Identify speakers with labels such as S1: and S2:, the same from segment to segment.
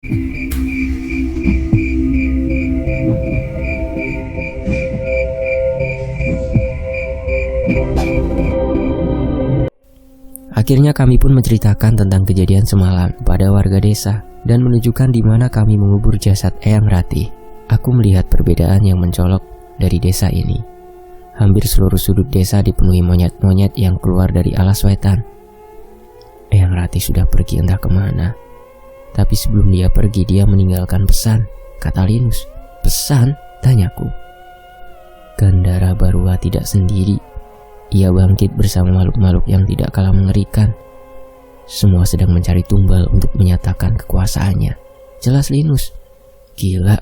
S1: Akhirnya kami pun menceritakan tentang kejadian semalam pada warga desa dan menunjukkan di mana kami mengubur jasad Eyang Ratih. Aku melihat perbedaan yang mencolok dari desa ini. Hampir seluruh sudut desa dipenuhi monyet-monyet yang keluar dari alas wetan. Eyang Ratih sudah pergi entah kemana. Tapi sebelum dia pergi, dia meninggalkan pesan, kata Linus. Pesan? Tanyaku. Gandara Barua tidak sendiri. Ia bangkit bersama makhluk-makhluk yang tidak kalah mengerikan. Semua sedang mencari tumbal untuk menyatakan kekuasaannya. Jelas Linus. Gila.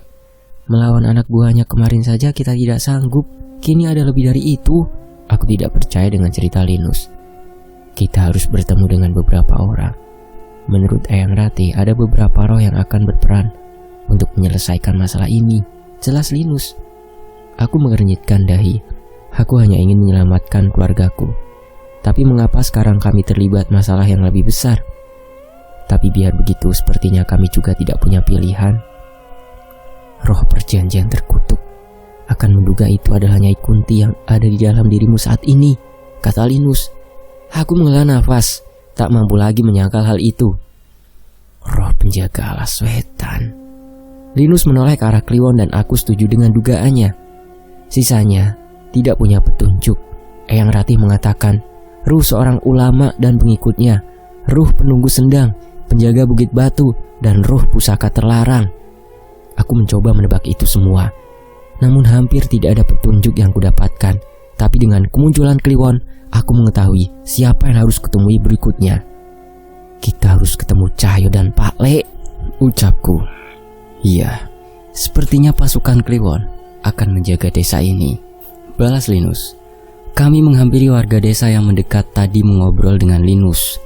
S1: Melawan anak buahnya kemarin saja kita tidak sanggup. Kini ada lebih dari itu. Aku tidak percaya dengan cerita Linus. Kita harus bertemu dengan beberapa orang. Menurut Eyang Ratih, ada beberapa roh yang akan berperan untuk menyelesaikan masalah ini. Jelas Linus. Aku mengernyitkan dahi. Aku hanya ingin menyelamatkan keluargaku. Tapi mengapa sekarang kami terlibat masalah yang lebih besar? Tapi biar begitu, sepertinya kami juga tidak punya pilihan. Roh perjanjian terkutuk. Akan menduga itu adalah Nyai Kunti yang ada di dalam dirimu saat ini, kata Linus. Aku menghela nafas, tak mampu lagi menyangkal hal itu. Roh penjaga alas wetan. Linus menoleh ke arah Kliwon dan aku setuju dengan dugaannya. Sisanya tidak punya petunjuk. Eyang Ratih mengatakan, ruh seorang ulama dan pengikutnya, ruh penunggu sendang, penjaga bukit batu, dan ruh pusaka terlarang. Aku mencoba menebak itu semua, namun hampir tidak ada petunjuk yang kudapatkan. Tapi dengan kemunculan Kliwon, aku mengetahui siapa yang harus kutemui berikutnya. Kita harus ketemu Cahyo dan Pak Le, ucapku. Iya, sepertinya pasukan Kliwon akan menjaga desa ini, balas Linus. Kami menghampiri warga desa yang mendekat tadi mengobrol dengan Linus.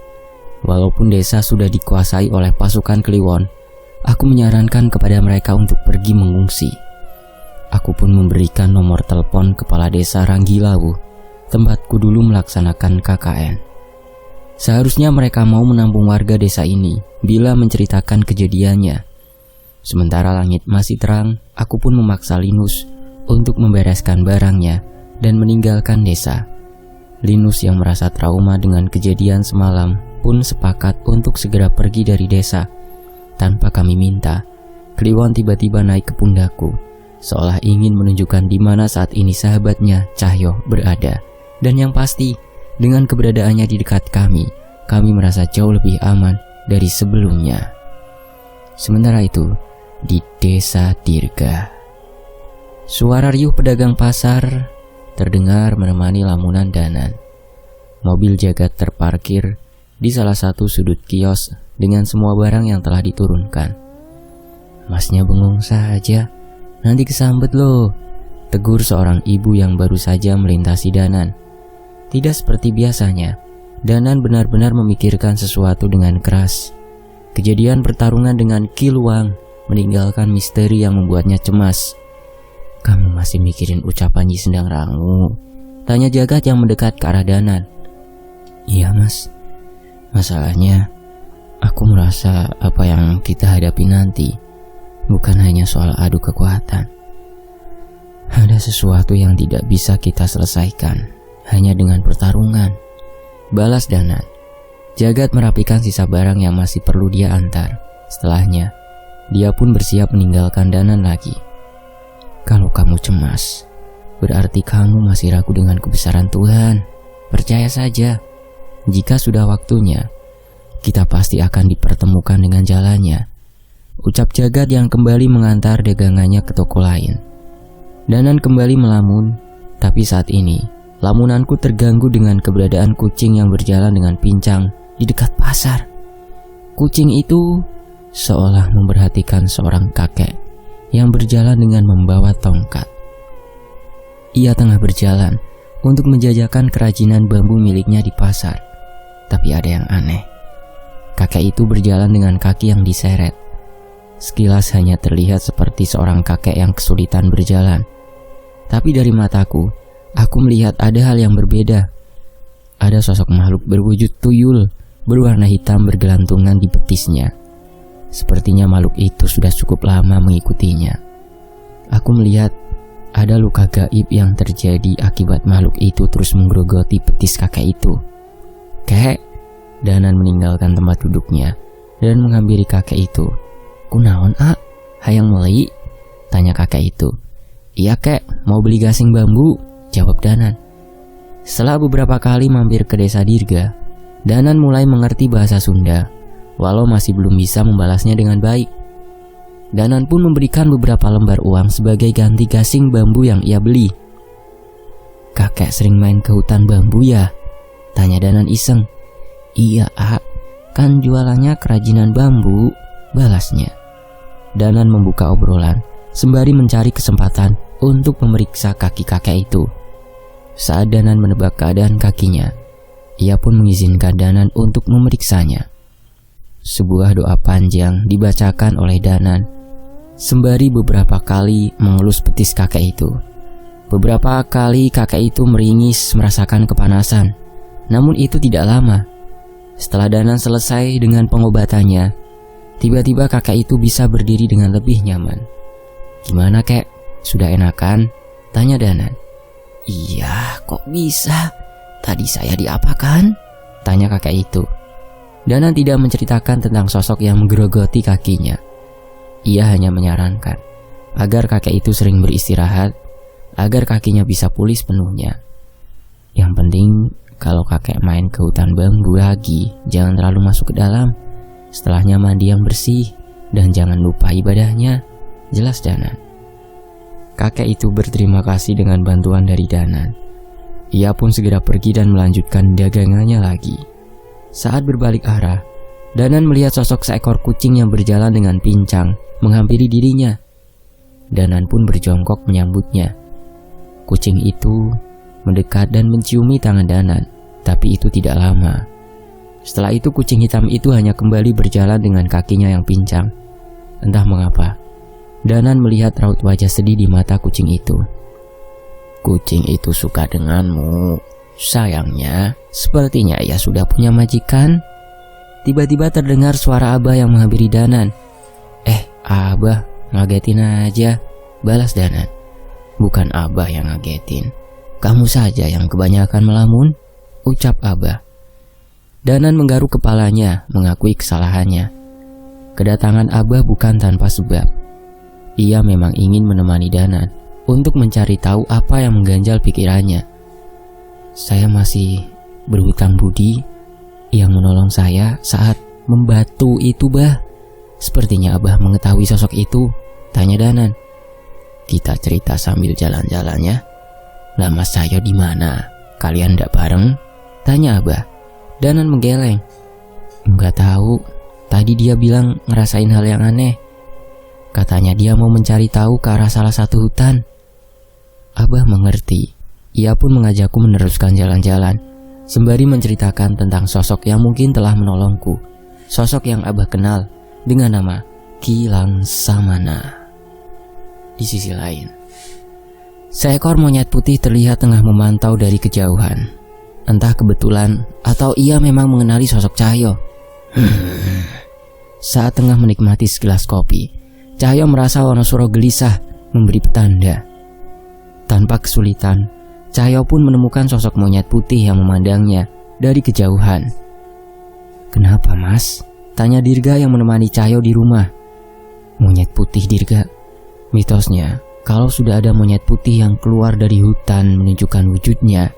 S1: Walaupun desa sudah dikuasai oleh pasukan Kliwon, aku menyarankan kepada mereka untuk pergi mengungsi. Aku pun memberikan nomor telepon kepala desa Ranggilawu, tempatku dulu melaksanakan KKN. Seharusnya mereka mau menampung warga desa ini bila menceritakan kejadiannya. Sementara langit masih terang, aku pun memaksa Linus untuk membereskan barangnya dan meninggalkan desa. Linus yang merasa trauma dengan kejadian semalam pun sepakat untuk segera pergi dari desa. Tanpa kami minta, Kliwon tiba-tiba naik ke pundakku, seolah ingin menunjukkan di mana saat ini sahabatnya Cahyo berada. Dan yang pasti, dengan keberadaannya di dekat kami merasa jauh lebih aman dari sebelumnya. Sementara itu, di desa Dirga, suara riuh pedagang pasar terdengar menemani lamunan Danan. Mobil jagat terparkir di salah satu sudut kios dengan semua barang yang telah diturunkan. Masnya bengong saja, nanti kesambet loh, tegur seorang ibu yang baru saja melintasi Danan. Tidak seperti biasanya, Danan benar-benar memikirkan sesuatu dengan keras. Kejadian pertarungan dengan Ki Luang meninggalkan misteri yang membuatnya cemas. Kamu masih mikirin ucapan Nyi Sendang Rangu? Tanya Jagat yang mendekat ke arah Danan. Iya mas, masalahnya aku merasa apa yang kita hadapi nanti bukan hanya soal adu kekuatan. Ada sesuatu yang tidak bisa kita selesaikan hanya dengan pertarungan, balas Danan. Jagat merapikan sisa barang yang masih perlu dia antar. Setelahnya, dia pun bersiap meninggalkan Danan lagi. Kalau kamu cemas, berarti kamu masih ragu dengan kebesaran Tuhan. Percaya saja, jika sudah waktunya, kita pasti akan dipertemukan dengan jalannya, ucap Jagat yang kembali mengantar dagangannya ke toko lain. Danan kembali melamun, tapi saat ini lamunanku terganggu dengan keberadaan kucing yang berjalan dengan pincang di dekat pasar. Kucing itu seolah memperhatikan seorang kakek yang berjalan dengan membawa tongkat. Ia tengah berjalan untuk menjajakan kerajinan bambu miliknya di pasar. Tapi ada yang aneh. Kakek itu berjalan dengan kaki yang diseret. Sekilas hanya terlihat seperti seorang kakek yang kesulitan berjalan. Tapi dari mataku, aku melihat ada hal yang berbeda. Ada sosok makhluk berwujud tuyul berwarna hitam bergelantungan di betisnya. Sepertinya makhluk itu sudah cukup lama mengikutinya. Aku melihat ada luka gaib yang terjadi akibat makhluk itu terus menggerogoti betis kakek itu. "Kek," Danan meninggalkan tempat duduknya dan menghampiri kakek itu. "Kunaon, A? Hayang meuli?" tanya kakek itu. "Iya, Kek, mau beli gasing bambu," jawab Danan. Setelah beberapa kali mampir ke desa Dirga, Danan mulai mengerti bahasa Sunda, walau masih belum bisa membalasnya dengan baik. Danan pun memberikan beberapa lembar uang sebagai ganti gasing bambu yang ia beli. "Kakek sering main ke hutan bambu ya?" tanya Danan iseng. "Iya, A, kan jualannya kerajinan bambu," balasnya. Danan membuka obrolan sembari mencari kesempatan untuk memeriksa kaki kakek itu. Saat Danan menebak keadaan kakinya, ia pun mengizinkan Danan untuk memeriksanya. Sebuah doa panjang dibacakan oleh Danan sembari beberapa kali mengelus betis kakek itu. Beberapa kali kakek itu meringis merasakan kepanasan, namun itu tidak lama. Setelah Danan selesai dengan pengobatannya, tiba-tiba kakek itu bisa berdiri dengan lebih nyaman. "Gimana, Kek? Sudah enakan?" tanya Danan. "Iya, kok bisa? Tadi saya diapakan?" tanya kakek itu. Danan tidak menceritakan tentang sosok yang menggerogoti kakinya. Ia hanya menyarankan agar kakek itu sering beristirahat, agar kakinya bisa pulih sepenuhnya. Yang penting, kalau kakek main ke hutan bambu lagi, jangan terlalu masuk ke dalam. Setelahnya mandi yang bersih, dan jangan lupa ibadahnya, jelas Danan. Kakek itu berterima kasih dengan bantuan dari Danan. Ia pun segera pergi dan melanjutkan dagangannya lagi. Saat berbalik arah, Danan melihat sosok seekor kucing yang berjalan dengan pincang menghampiri dirinya. Danan pun berjongkok menyambutnya. Kucing itu mendekat dan menciumi tangan Danan, tapi itu tidak lama. Setelah itu kucing hitam itu hanya kembali berjalan dengan kakinya yang pincang. Entah mengapa, Danan melihat raut wajah sedih di mata kucing itu. "Kucing itu suka denganmu. Sayangnya, sepertinya ia sudah punya majikan." Tiba-tiba terdengar suara Abah yang menghampiri Danan. Abah, ngagetin aja," balas Danan. "Bukan Abah yang ngagetin, kamu saja yang kebanyakan melamun," ucap Abah. Danan menggaruk kepalanya, mengakui kesalahannya. Kedatangan Abah bukan tanpa sebab. Ia memang ingin menemani Danan untuk mencari tahu apa yang mengganjal pikirannya. "Saya masih berhutang budi yang menolong saya saat membatu itu, Bah." Sepertinya Abah mengetahui sosok itu, tanya Danan. "Kita cerita sambil jalan-jalan ya. Lah Mas Cahyo di mana? Kalian ndak bareng?" tanya Abah. Danan menggeleng. "Enggak tahu. Tadi dia bilang ngerasain hal yang aneh. Katanya dia mau mencari tahu ke arah salah satu hutan." Abah mengerti. Ia pun mengajakku meneruskan jalan-jalan, sembari menceritakan tentang sosok yang mungkin telah menolongku. Sosok yang Abah kenal dengan nama Ki Langsamana. Di sisi lain, seekor monyet putih terlihat tengah memantau dari kejauhan. Entah kebetulan atau ia memang mengenali sosok Cahyo. Saat tengah menikmati segelas kopi, Cahyo merasa Wonosuro gelisah memberi petanda. Tanpa kesulitan, Cahyo pun menemukan sosok monyet putih yang memandangnya dari kejauhan. "Kenapa, Mas?" tanya Dirga yang menemani Cahyo di rumah. "Monyet putih, Dirga. Mitosnya, kalau sudah ada monyet putih yang keluar dari hutan menunjukkan wujudnya,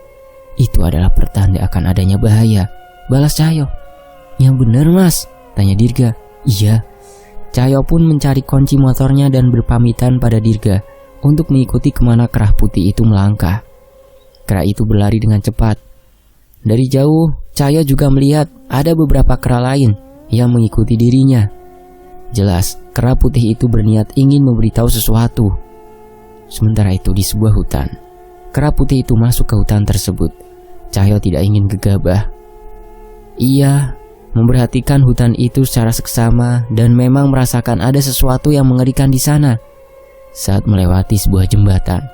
S1: itu adalah pertanda akan adanya bahaya," balas Cahyo. "Yang benar, Mas?" tanya Dirga. "Iya." Cahyo pun mencari kunci motornya dan berpamitan pada Dirga untuk mengikuti kemana kerah putih itu melangkah. Kera itu berlari dengan cepat. Dari jauh, Cahyo juga melihat ada beberapa kera lain yang mengikuti dirinya. Jelas, kera putih itu berniat ingin memberitahu sesuatu. Sementara itu di sebuah hutan, kera putih itu masuk ke hutan tersebut. Cahyo tidak ingin gegabah. Ia memperhatikan hutan itu secara seksama dan memang merasakan ada sesuatu yang mengerikan di sana. Saat melewati sebuah jembatan,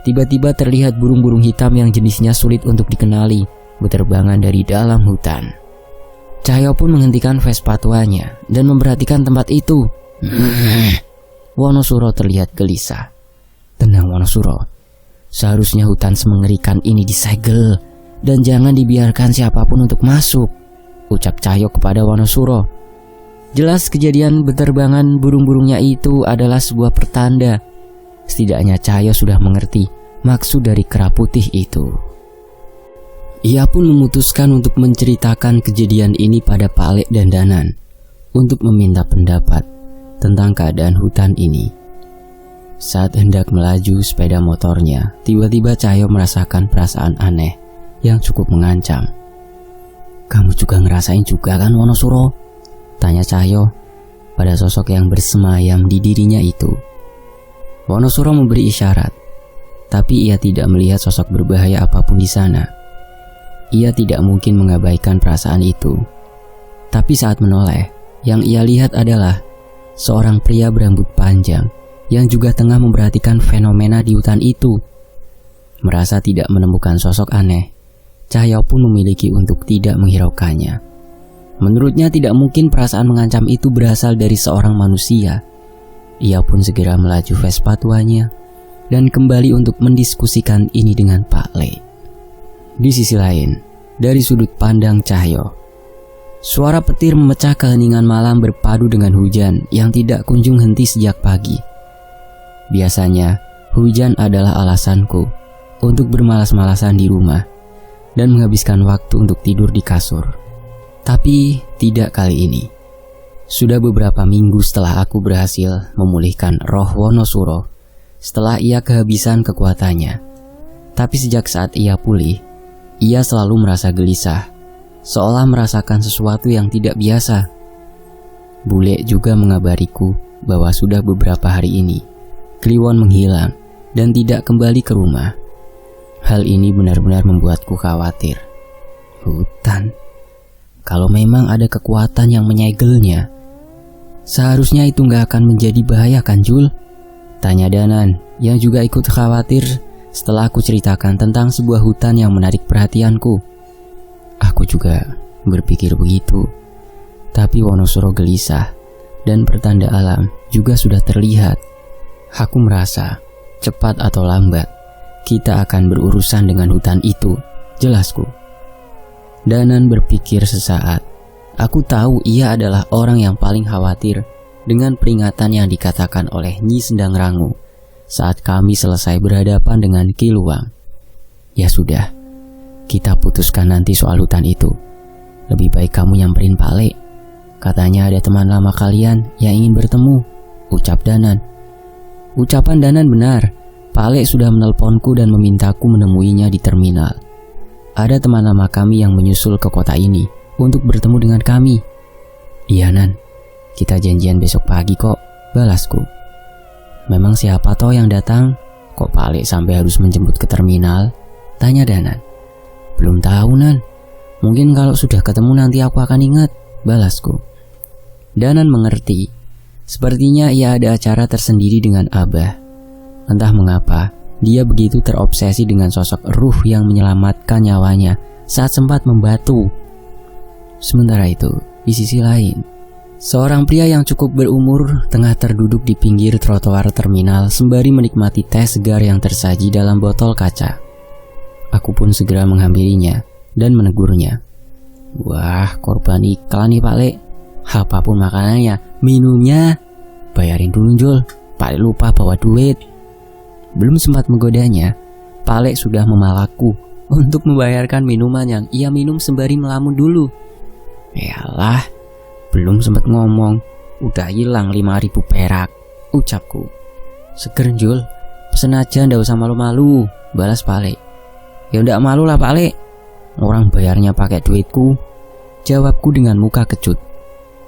S1: tiba-tiba terlihat burung-burung hitam yang jenisnya sulit untuk dikenali berterbangan dari dalam hutan. Cahyo pun menghentikan Vespa tuanya dan memperhatikan tempat itu. Wonosuro terlihat gelisah. Tenang Wonosuro, seharusnya hutan semengerikan ini disegel dan jangan dibiarkan siapapun untuk masuk, ucap Cahyo kepada Wonosuro. Jelas kejadian berterbangan burung-burungnya itu adalah sebuah pertanda. Setidaknya Cahyo sudah mengerti maksud dari kera putih itu. Ia pun memutuskan untuk menceritakan kejadian ini pada Pak Lek dan Danan untuk meminta pendapat tentang keadaan hutan ini. Saat hendak melaju sepeda motornya, tiba-tiba Cahyo merasakan perasaan aneh yang cukup mengancam. "Kamu juga ngerasain juga kan Wonosuro?" tanya Cahyo pada sosok yang bersemayam di dirinya itu. Wonosuro memberi isyarat, tapi ia tidak melihat sosok berbahaya apapun di sana. Ia tidak mungkin mengabaikan perasaan itu. Tapi saat menoleh, yang ia lihat adalah seorang pria berambut panjang yang juga tengah memperhatikan fenomena di hutan itu. Merasa tidak menemukan sosok aneh, Cahyo pun memiliki untuk tidak menghiraukannya. Menurutnya tidak mungkin perasaan mengancam itu berasal dari seorang manusia. Ia pun segera melaju Vespa tuanya dan kembali untuk mendiskusikan ini dengan Pak Lek. Di sisi lain, dari sudut pandang Cahyo, suara petir memecah keheningan malam berpadu dengan hujan yang tidak kunjung henti sejak pagi. Biasanya, hujan adalah alasanku untuk bermalas-malasan di rumah dan menghabiskan waktu untuk tidur di kasur. Tapi tidak kali ini. Sudah beberapa minggu setelah aku berhasil memulihkan roh Wonosuro setelah ia kehabisan kekuatannya. Tapi sejak saat ia pulih, ia selalu merasa gelisah, seolah merasakan sesuatu yang tidak biasa. Bule juga mengabariku bahwa sudah beberapa hari ini Kliwon menghilang dan tidak kembali ke rumah. Hal ini benar-benar membuatku khawatir. Hutan, kalau memang ada kekuatan yang menyegelnya, seharusnya itu nggak akan menjadi bahaya kan Jul? Tanya Danan yang juga ikut khawatir setelah aku ceritakan tentang sebuah hutan yang menarik perhatianku. Aku juga berpikir begitu. Tapi Wonosuro gelisah dan pertanda alam juga sudah terlihat. Aku merasa cepat atau lambat kita akan berurusan dengan hutan itu, jelasku. Danan berpikir sesaat. Aku tahu ia adalah orang yang paling khawatir dengan peringatan yang dikatakan oleh Nyi Sendang Rangu saat kami selesai berhadapan dengan Ki Luang. Ya sudah, kita putuskan nanti soal hutan itu. Lebih baik kamu nyamperin Pak Lek. Katanya ada teman lama kalian yang ingin bertemu, ucap Danan. Ucapan Danan benar. Pak Lek sudah menelponku dan memintaku menemuinya di terminal. Ada teman lama kami yang menyusul ke kota ini untuk bertemu dengan kami. Iya Nan, kita janjian besok pagi kok, balasku. Memang siapa toh yang datang? Kok Pak Lek sampai harus menjemput ke terminal? Tanya Danan. Belum tahu Nan, mungkin kalau sudah ketemu nanti aku akan ingat, balasku. Danan mengerti. Sepertinya ia ada acara tersendiri dengan Abah. Entah mengapa, dia begitu terobsesi dengan sosok ruh yang menyelamatkan nyawanya saat sempat membatu. Sementara itu, di sisi lain, seorang pria yang cukup berumur tengah terduduk di pinggir trotoar terminal sembari menikmati teh segar yang tersaji dalam botol kaca. Aku pun segera menghampirinya dan menegurnya. Wah, korban iklan nih Pak Lek. Apapun makanannya, minumnya, bayarin dulu Jul. Pak Lek lupa bawa duit. Belum sempat menggodanya, Pak Lek sudah memalakku untuk membayarkan minuman yang ia minum sembari melamun dulu. Yalah, belum sempat ngomong, udah hilang 5.000 perak, ucapku. Seger Jul, pesen aja ndak usah malu-malu, balas Pak Lek. Ya ndak malu lah Pak Lek, orang bayarnya pakai duitku, jawabku dengan muka kecut.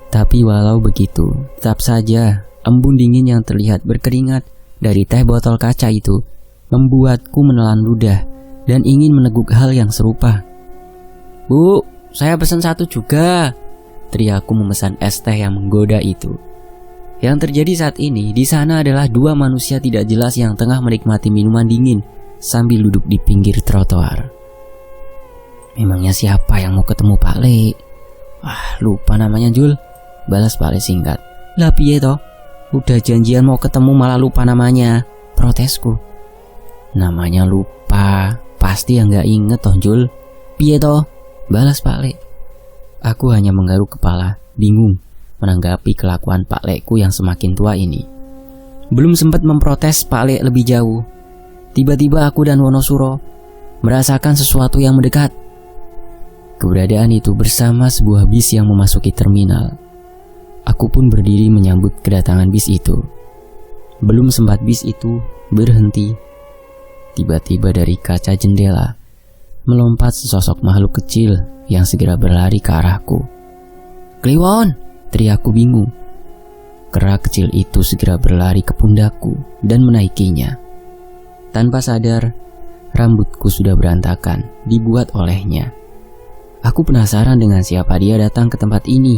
S1: Tapi walau begitu, tetap saja embun dingin yang terlihat berkeringat dari teh botol kaca itu membuatku menelan ludah dan ingin meneguk hal yang serupa. Bu, saya pesan satu juga, teriakku memesan es teh yang menggoda itu. Yang terjadi saat ini di sana adalah dua manusia tidak jelas yang tengah menikmati minuman dingin sambil duduk di pinggir trotoar. Memangnya siapa yang mau ketemu Pak Lek? Lupa namanya Jul, balas Pak Le singkat. Lah piye toh? Udah janjian mau ketemu malah lupa namanya, protesku. Namanya lupa, pasti yang gak inget toh Jul. Piye toh? Balas Pak Le. Aku hanya menggaruk kepala, bingung menanggapi kelakuan Pak Leku yang semakin tua ini. Belum sempat memprotes Pak Le lebih jauh, tiba-tiba aku dan Wonosuro merasakan sesuatu yang mendekat. Keberadaan itu bersama sebuah bis yang memasuki terminal. Aku pun berdiri menyambut kedatangan bis itu. Belum sempat bis itu berhenti, tiba-tiba dari kaca jendela melompat sesosok makhluk kecil yang segera berlari ke arahku. Kliwon! Teriakku bingung. Kera kecil itu segera berlari ke pundakku dan menaikinya. Tanpa sadar, rambutku sudah berantakan dibuat olehnya. Aku penasaran dengan siapa dia datang ke tempat ini.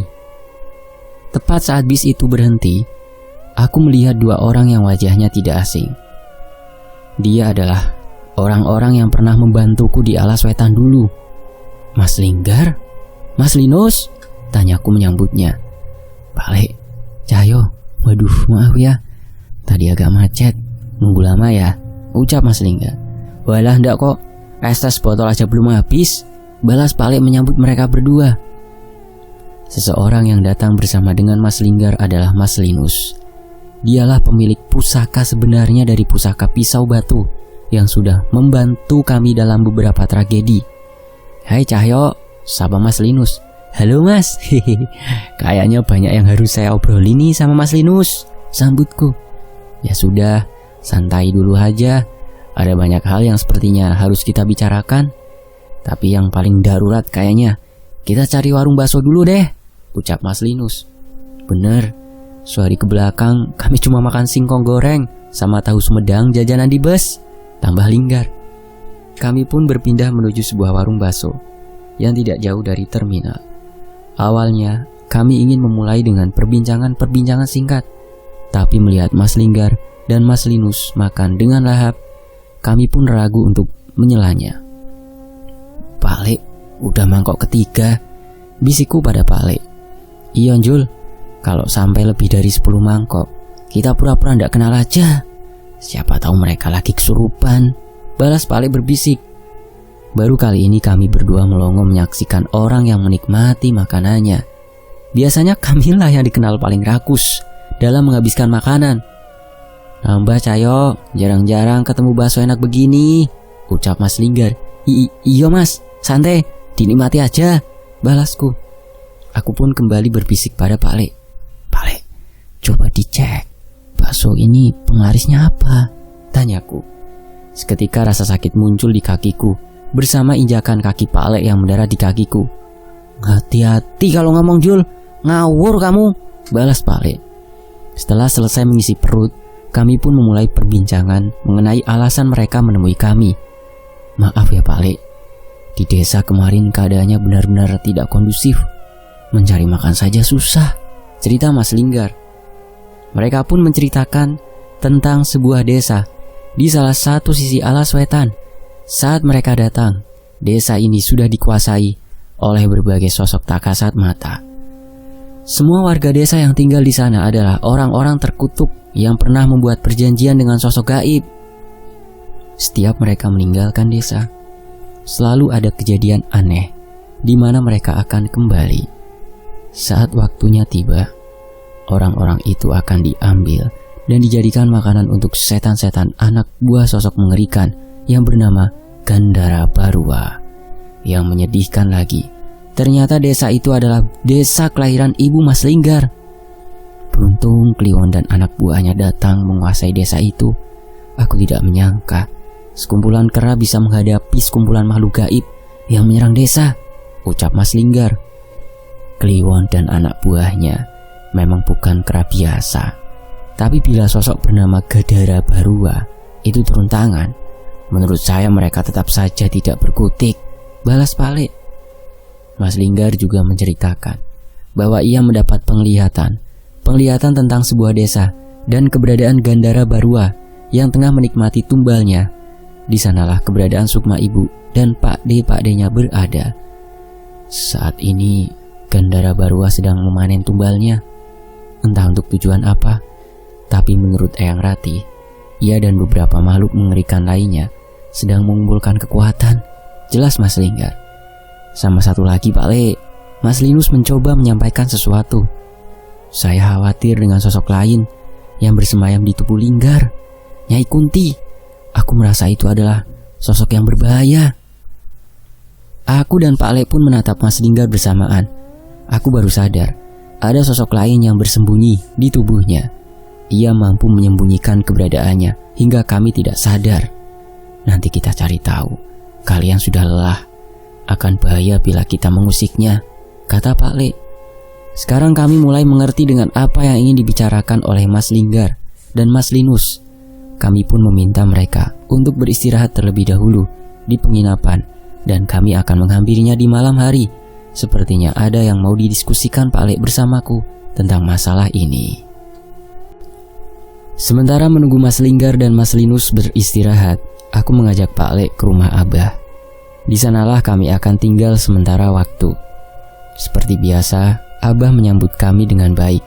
S1: Tepat saat bis itu berhenti, aku melihat dua orang yang wajahnya tidak asing. Dia adalah orang-orang yang pernah membantuku di Alas Wetan dulu. Mas Linggar? Mas Linus? Tanyaku menyambutnya. Pak Le, Cahyo, waduh maaf ya, tadi agak macet, nunggu lama ya, ucap Mas Linggar. Walah ndak kok, es teh botol aja belum habis, balas Pak Le menyambut mereka berdua. Seseorang yang datang bersama dengan Mas Linggar adalah Mas Linus. Dialah pemilik pusaka sebenarnya dari pusaka pisau batu yang sudah membantu kami dalam beberapa tragedi. Hai Cahyo, sapa Mas Linus. Halo Mas, kayaknya banyak yang harus saya obrolin nih sama Mas Linus, sambutku. Ya sudah, santai dulu aja. Ada banyak hal yang sepertinya harus kita bicarakan. Tapi yang paling darurat kayaknya kita cari warung bakso dulu deh, ucap Mas Linus. Bener, sehari ke belakang kami cuma makan singkong goreng sama tahu sumedang jajanan di bus, tambah Linggar. Kami pun berpindah menuju sebuah warung bakso yang tidak jauh dari terminal. Awalnya, kami ingin memulai dengan perbincangan singkat. Tapi melihat Mas Linggar dan Mas Linus makan dengan lahap, kami pun ragu untuk menyelanya. Pak Le, udah mangkok ketiga, bisikku pada Pak Le. Iya Jul, kalau sampai lebih dari 10 mangkok, kita pura-pura ndak kenal aja. Siapa tahu mereka lagi kesurupan, balas Pak Le berbisik. Baru kali ini kami berdua melongo menyaksikan orang yang menikmati makanannya. Biasanya kamilah yang dikenal paling rakus dalam menghabiskan makanan. Nambah Cahyo, jarang-jarang ketemu bakso enak begini, ucap Mas Linggar. Iya Mas, santai, dinikmati aja, balasku. Aku pun kembali berbisik pada Pak Le. Pak Le, coba dicek, bakso ini penglarisnya apa? Tanyaku. Seketika rasa sakit muncul di kakiku bersama injakan kaki Pak Le yang mendarat di kakiku. Hati-hati kalau ngomong Jul, ngawur kamu, balas Pak Le. Setelah selesai mengisi perut, kami pun memulai perbincangan mengenai alasan mereka menemui kami. Maaf ya Pak Le, di desa kemarin keadaannya benar-benar tidak kondusif. Mencari makan saja susah, cerita Mas Linggar. Mereka pun menceritakan tentang sebuah desa di salah satu sisi Alas Wetan. Saat mereka datang, desa ini sudah dikuasai oleh berbagai sosok tak kasat mata. Semua warga desa yang tinggal di sana adalah orang-orang terkutuk yang pernah membuat perjanjian dengan sosok gaib. Setiap mereka meninggalkan desa, selalu ada kejadian aneh di mana mereka akan kembali. Saat waktunya tiba, orang-orang itu akan diambil dan dijadikan makanan untuk setan-setan anak buah sosok mengerikan yang bernama Gandara Barua. Yang menyedihkan lagi, ternyata desa itu adalah desa kelahiran ibu Mas Linggar. Beruntung Kliwon dan anak buahnya datang menguasai desa itu. Aku tidak menyangka sekumpulan kera bisa menghadapi sekumpulan makhluk gaib yang menyerang desa, ucap Mas Linggar. Kliwon dan anak buahnya memang bukan kera biasa. Tapi bila sosok bernama Gandara Barua itu turun tangan, menurut saya mereka tetap saja tidak berkutik, balas Pak Le. Mas Linggar juga menceritakan bahwa ia mendapat penglihatan tentang sebuah desa dan keberadaan Gandara Barua yang tengah menikmati tumbalnya. Di sanalah keberadaan Sukma Ibu dan Pak D-nya berada. Saat ini Gandara Barwa sedang memanen tumbalnya. Entah untuk tujuan apa, tapi menurut Eyang Rati, ia dan beberapa makhluk mengerikan lainnya sedang mengumpulkan kekuatan. Jelas Mas Linggar. Sama satu lagi Pak Le, Mas Linus mencoba menyampaikan sesuatu. Saya khawatir dengan sosok lain yang bersemayam di tubuh Linggar, Nyai Kunti. Aku merasa itu adalah sosok yang berbahaya. Aku dan Pak Le pun menatap Mas Linggar bersamaan. Aku baru sadar, ada sosok lain yang bersembunyi di tubuhnya. Ia mampu menyembunyikan keberadaannya hingga kami tidak sadar. Nanti kita cari tahu. Kalian sudah lelah. Akan bahaya bila kita mengusiknya, kata Pak Le. Sekarang kami mulai mengerti dengan apa yang ingin dibicarakan oleh Mas Linggar dan Mas Linus. Kami pun meminta mereka untuk beristirahat terlebih dahulu di penginapan, dan kami akan menghampirinya di malam hari. Sepertinya ada yang mau didiskusikan Pak Le bersamaku tentang masalah ini. Sementara menunggu Mas Linggar dan Mas Linus beristirahat, aku mengajak Pak Le ke rumah Abah. Di sanalah kami akan tinggal sementara waktu. Seperti biasa, Abah menyambut kami dengan baik.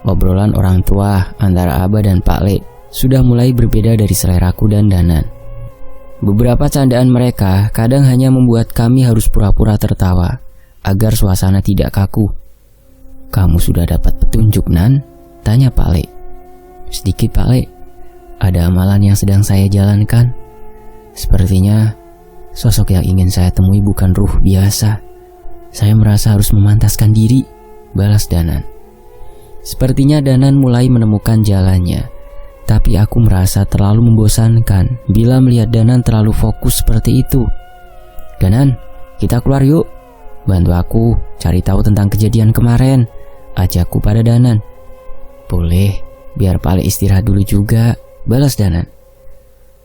S1: Obrolan orang tua antara Abah dan Pak Le sudah mulai berbeda dari seleraku dan Danan. Beberapa candaan mereka kadang hanya membuat kami harus pura-pura tertawa agar suasana tidak kaku. Kamu sudah dapat petunjuk, Nan? Tanya Pak Le. Sedikit Pak Le, ada amalan yang sedang saya jalankan. Sepertinya sosok yang ingin saya temui bukan ruh biasa. Saya merasa harus memantaskan diri, balas Danan. Sepertinya Danan mulai menemukan jalannya, tapi aku merasa terlalu membosankan bila melihat Danan terlalu fokus seperti itu. Danan, kita keluar yuk. Bantu aku cari tahu tentang kejadian kemarin, ajakku pada Danan. Boleh, biar Pak Le istirahat dulu juga, balas Danan.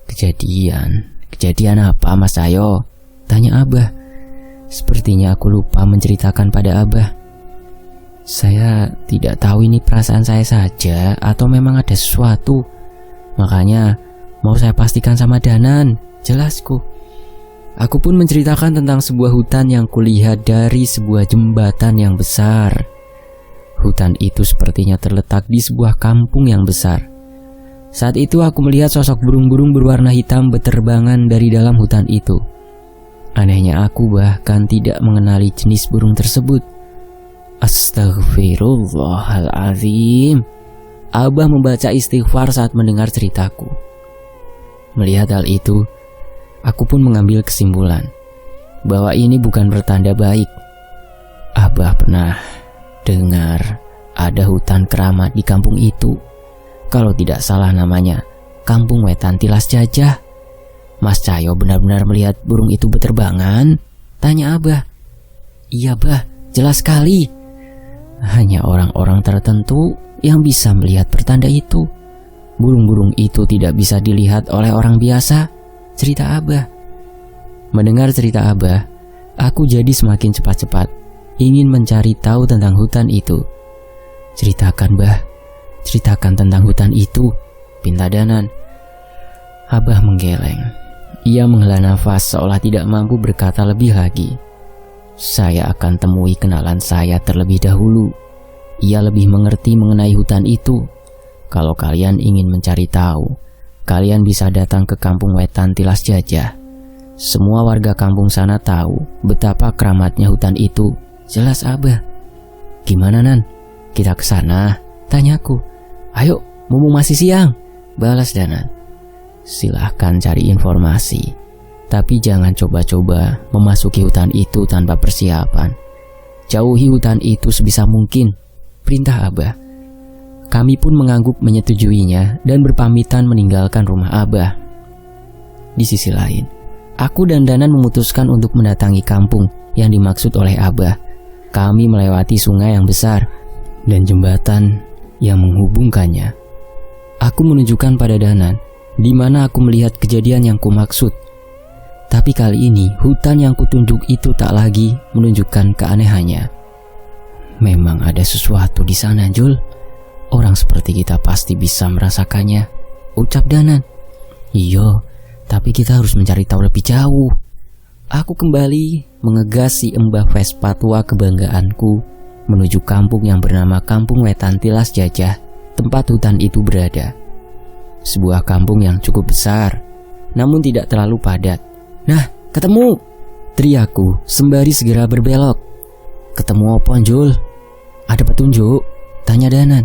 S1: Kejadian apa Mas Ayo? Tanya Abah. Sepertinya aku lupa menceritakan pada Abah. Saya tidak tahu ini perasaan saya saja atau memang ada sesuatu. Makanya mau saya pastikan sama Danan, jelasku. Aku pun menceritakan tentang sebuah hutan yang kulihat dari sebuah jembatan yang besar. Hutan itu sepertinya terletak di sebuah kampung yang besar. Saat itu aku melihat sosok burung-burung berwarna hitam berterbangan dari dalam hutan itu. Anehnya aku bahkan tidak mengenali jenis burung tersebut. Astaghfirullahaladzim. Abah membaca istighfar saat mendengar ceritaku. Melihat hal itu, aku pun mengambil kesimpulan bahwa ini bukan pertanda baik. Abah pernah dengar ada hutan keramat di kampung itu. Kalau tidak salah namanya Kampung Wetan Tilas Jajah. Mas Cahyo benar-benar melihat burung itu berterbangan? Tanya Abah. Iya Bah, jelas sekali. Hanya orang-orang tertentu yang bisa melihat pertanda itu. Burung-burung itu tidak bisa dilihat oleh orang biasa, cerita Abah. Mendengar cerita Abah, aku jadi semakin cepat-cepat ingin mencari tahu tentang hutan itu. Ceritakan Bah, ceritakan tentang hutan itu, pinta Danan. Abah menggeleng. Ia menghela nafas seolah tidak mampu berkata lebih lagi. Saya akan temui kenalan saya terlebih dahulu. Ia lebih mengerti mengenai hutan itu. Kalau kalian ingin mencari tahu, kalian bisa datang ke Kampung Wetan Tilas Jajah. Semua warga kampung sana tahu betapa keramatnya hutan itu, jelas Abah. Gimana Nan? Kita ke sana? Tanyaku. Ayo, mumpung masih siang, balas Danan. Silahkan cari informasi, tapi jangan coba-coba memasuki hutan itu tanpa persiapan. Jauhi hutan itu sebisa mungkin, perintah Abah. Kami pun mengangguk menyetujuinya dan berpamitan meninggalkan rumah Abah. Di sisi lain, aku dan Danan memutuskan untuk mendatangi kampung yang dimaksud oleh Abah. Kami melewati sungai yang besar dan jembatan yang menghubungkannya. Aku menunjukkan pada Danan di mana aku melihat kejadian yang kumaksud. Tapi kali ini hutan yang kutunjuk itu tak lagi menunjukkan keanehannya. Memang ada sesuatu di sana, Jul. Orang seperti kita pasti bisa merasakannya, ucap Danan. Iya, tapi kita harus mencari tahu lebih jauh. Aku kembali mengegas si Mbah Vespa tua kebanggaanku menuju kampung yang bernama Kampung Wetan Tilas Jajah, tempat hutan itu berada. Sebuah kampung yang cukup besar, namun tidak terlalu padat. "Nah, ketemu!" teriakku sembari segera berbelok. "Ketemu apa, Jul? Ada petunjuk?" tanya Danan.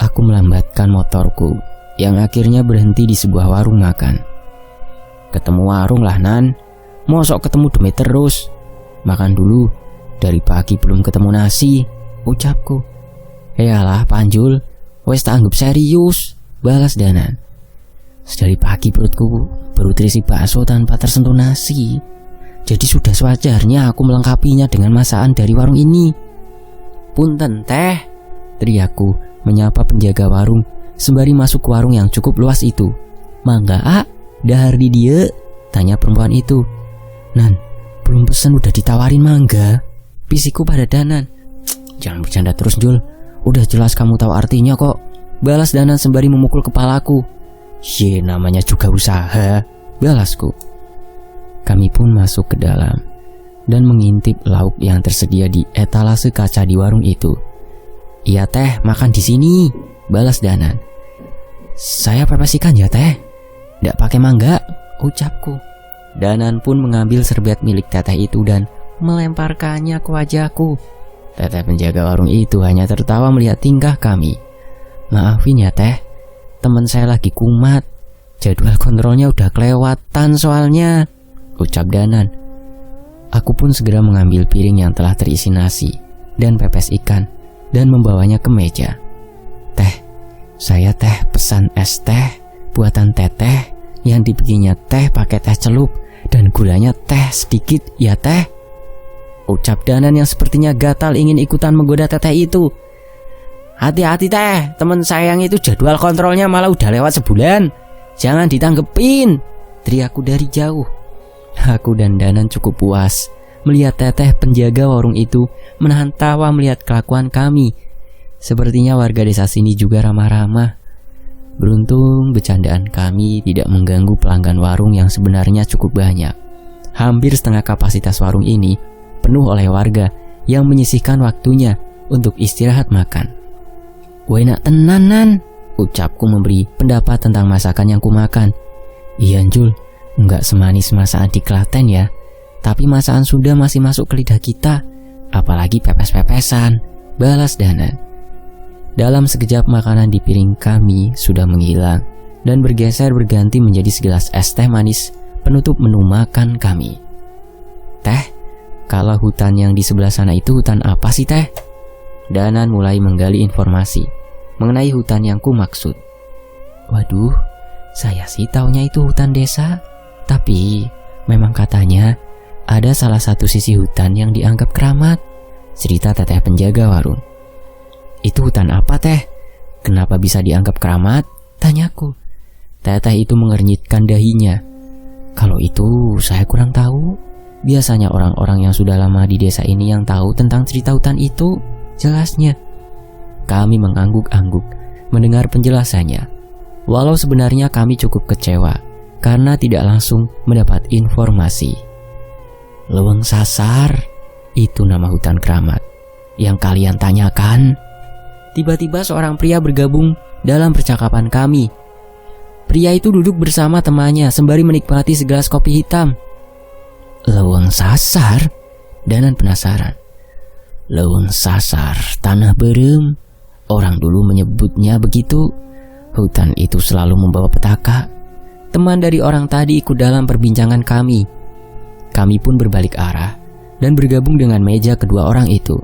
S1: Aku melambatkan motorku yang akhirnya berhenti di sebuah warung makan. "Ketemu warung lah, Nan. Mosok ketemu demi terus. Makan dulu, dari pagi belum ketemu nasi," ucapku. "Yalah, Panjul, wes tak anggap serius," balas Danan. "Dari pagi perutku baru terisi bakso tanpa tersentuh nasi. Jadi sudah sewajarnya aku melengkapinya dengan masakan dari warung ini." "Punten teh," teriakku menyapa penjaga warung sembari masuk ke warung yang cukup luas itu. "Mangga, dahar di dia?" tanya perempuan itu. "Nan, belum pesen udah ditawarin mangga," bisiku pada Danan. "Jangan bercanda terus, Jul. Udah jelas kamu tahu artinya kok," balas Danan sembari memukul kepalaku. "Ye, namanya juga usaha," balasku. Kami pun masuk ke dalam dan mengintip lauk yang tersedia di etalase kaca di warung itu. "Iya teh, makan di sini," balas Danan. "Saya pepes ikan ya teh, nggak pakai mangga," ucapku. Danan pun mengambil serbet milik teteh itu dan melemparkannya ke wajahku. Teteh penjaga warung itu hanya tertawa melihat tingkah kami. "Maafin ya teh, teman saya lagi kumat. Jadwal kontrolnya udah kelewatan soalnya," ucap Danan. Aku pun segera mengambil piring yang telah terisi nasi dan pepes ikan dan membawanya ke meja. "Teh, saya teh pesan es teh buatan teteh yang dibikinnya teh pakai teh celup dan gulanya teh sedikit ya teh," ucap Danan yang sepertinya gatal ingin ikutan menggoda teteh itu. "Hati-hati teh, teman saya yang itu jadwal kontrolnya malah udah lewat sebulan. Jangan ditanggepin," teriakku dari jauh. Aku dan Danan cukup puas melihat teteh penjaga warung itu menahan tawa melihat kelakuan kami. Sepertinya warga desa sini juga ramah-ramah. Beruntung bercandaan kami tidak mengganggu pelanggan warung yang sebenarnya cukup banyak. Hampir setengah kapasitas warung ini penuh oleh warga yang menyisihkan waktunya untuk istirahat makan. "Enak tenan, Nan," ucapku memberi pendapat tentang masakan yang kumakan. "Iya, Jul, nggak semanis masakan di Klaten ya, tapi masakan Sunda masih masuk ke lidah kita, apalagi pepes-pepesan," balas Danan. Dalam sekejap makanan di piring kami sudah menghilang dan bergeser berganti menjadi segelas es teh manis penutup menu makan kami. "Teh, kalau hutan yang di sebelah sana itu hutan apa sih teh?" Danan mulai menggali informasi mengenai hutan yang ku maksud. "Waduh, saya sih taunya itu hutan desa, tapi memang katanya ada salah satu sisi hutan yang dianggap keramat," cerita teteh penjaga warung. "Itu hutan apa teh? Kenapa bisa dianggap keramat?" tanyaku. Teteh itu mengernyitkan dahinya. "Kalau itu saya kurang tahu. Biasanya orang-orang yang sudah lama di desa ini yang tahu tentang cerita hutan itu," jelasnya. Kami mengangguk-angguk mendengar penjelasannya. Walau sebenarnya kami cukup kecewa karena tidak langsung mendapat informasi. "Leweng Sasar, itu nama hutan keramat yang kalian tanyakan?" Tiba-tiba seorang pria bergabung dalam percakapan kami. Pria itu duduk bersama temannya sembari menikmati segelas kopi hitam. "Leweng Sasar?" Danan penasaran. "Leweng Sasar, tanah berem. Orang dulu menyebutnya begitu. Hutan itu selalu membawa petaka." Teman dari orang tadi ikut dalam perbincangan kami. Kami pun berbalik arah dan bergabung dengan meja kedua orang itu.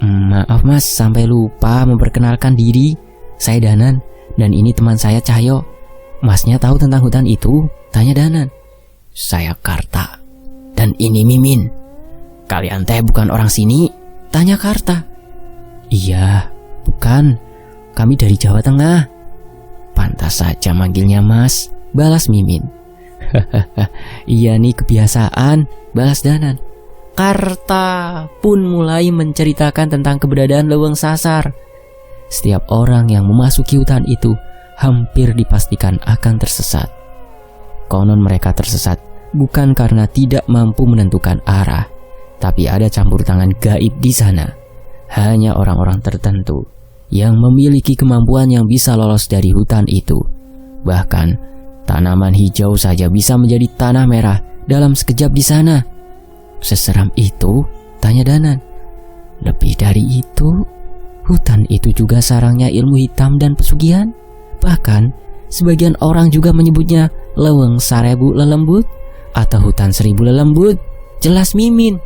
S1: Maaf mas, sampai lupa memperkenalkan diri. Saya Danan, dan ini teman saya Cahyo. Masnya tahu tentang hutan itu?" tanya Danan. "Saya Karta, dan ini Mimin. Kalian teh bukan orang sini?" tanya Karta. "Iya, bukan. Kami dari Jawa Tengah." "Pantas saja manggilnya mas," balas Mimin. "Iya nih kebiasaan," balas Danan. Karta pun mulai menceritakan tentang keberadaan Leweng Sasar. Setiap orang yang memasuki hutan itu hampir dipastikan akan tersesat. Konon mereka tersesat bukan karena tidak mampu menentukan arah, tapi ada campur tangan gaib di sana. Hanya orang-orang tertentu yang memiliki kemampuan yang bisa lolos dari hutan itu. Bahkan tanaman hijau saja bisa menjadi tanah merah dalam sekejap di sana. Seseram itu? Tanya Danan. Lebih dari itu, hutan itu juga sarangnya ilmu hitam dan pesugihan. Bahkan sebagian orang juga menyebutnya leweng sarebu lelembut atau hutan seribu lelembut. Jelas Mimin.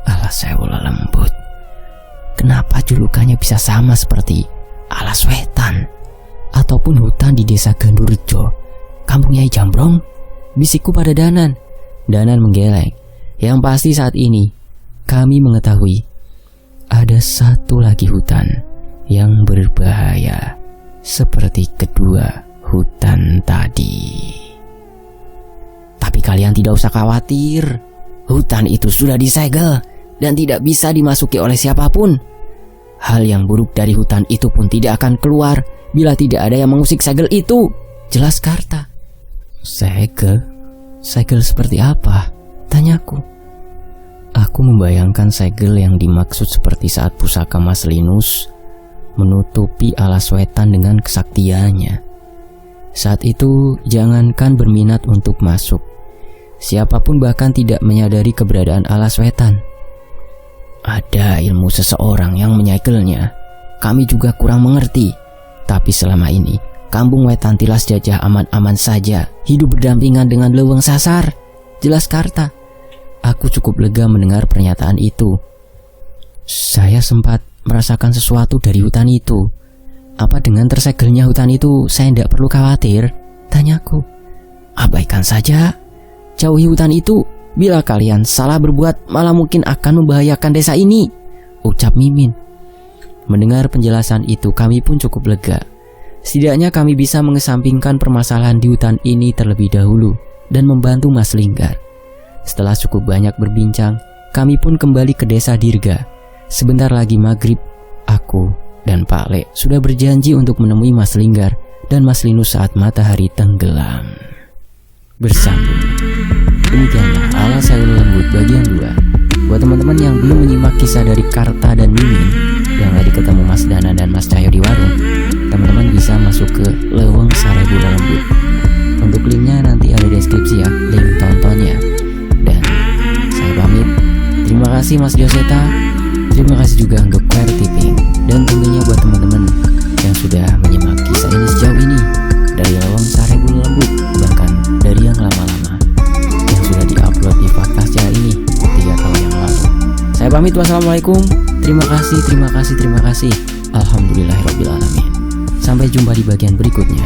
S1: Alas sewu lelembut. Kenapa julukannya bisa sama seperti Alas Wetan ataupun hutan di desa Gandurjo, kampung Nyai Jambrong? Bisikku pada Danan. Danan menggeleng. Yang pasti saat ini kami mengetahui ada satu lagi hutan yang berbahaya seperti kedua hutan tadi. Tapi kalian tidak usah khawatir. Hutan itu sudah disegel dan tidak bisa dimasuki oleh siapapun. Hal yang buruk dari hutan itu pun tidak akan keluar bila tidak ada yang mengusik segel itu. Jelas Karta. Segel? Segel seperti apa? Tanyaku. Aku membayangkan segel yang dimaksud seperti saat pusaka Mas Linus menutupi Alas Wetan dengan kesaktiannya. Saat itu jangankan berminat untuk masuk, siapapun bahkan tidak menyadari keberadaan Alas Wetan. Ada ilmu seseorang yang menyegelnya. Kami juga kurang mengerti. Tapi selama ini kampung Wetan Tilas Jajah aman-aman saja, hidup berdampingan dengan leweng sasar. Jelas Karta. Aku cukup lega mendengar pernyataan itu. Saya sempat merasakan sesuatu dari hutan itu. Apa dengan tersegelnya hutan itu saya tidak perlu khawatir? Tanyaku. Abaikan saja. Jauhi hutan itu. Bila kalian salah berbuat malah mungkin akan membahayakan desa ini, ucap Mimin. Mendengar penjelasan itu kami pun cukup lega. Setidaknya kami bisa mengesampingkan permasalahan di hutan ini terlebih dahulu dan membantu Mas Linggar. Setelah cukup banyak berbincang, kami pun kembali ke desa Dirga. Sebentar lagi maghrib, aku dan Pak Le sudah berjanji untuk menemui Mas Linggar dan Mas Linus saat matahari tenggelam. Bersambung. Demikianlah Alas Sewu Lembut bagian 2. Buat teman-teman yang belum menyimak kisah dari Karta dan Mimin yang tadi ketemu Mas Dana dan Mas Cahyo di warung, teman-teman bisa masuk ke Leweng Sarebu Lembut. Untuk linknya nanti ada di deskripsi ya, link tontonnya. Dan saya pamit. Terima kasih Mas Joseta. Terima kasih juga untuk Queer Tipping. Dan tentunya buat teman-teman yang sudah menyimak kisah ini sejauh ini, dari Leweng Sarebu Lembut, bahkan dari yang lama-lama yang sudah diupload di Faktasya ini 3 tahun yang lalu. Saya pamit, wassalamualaikum. Terima kasih. Alhamdulillahirrabbilalamin. Sampai jumpa di bagian berikutnya.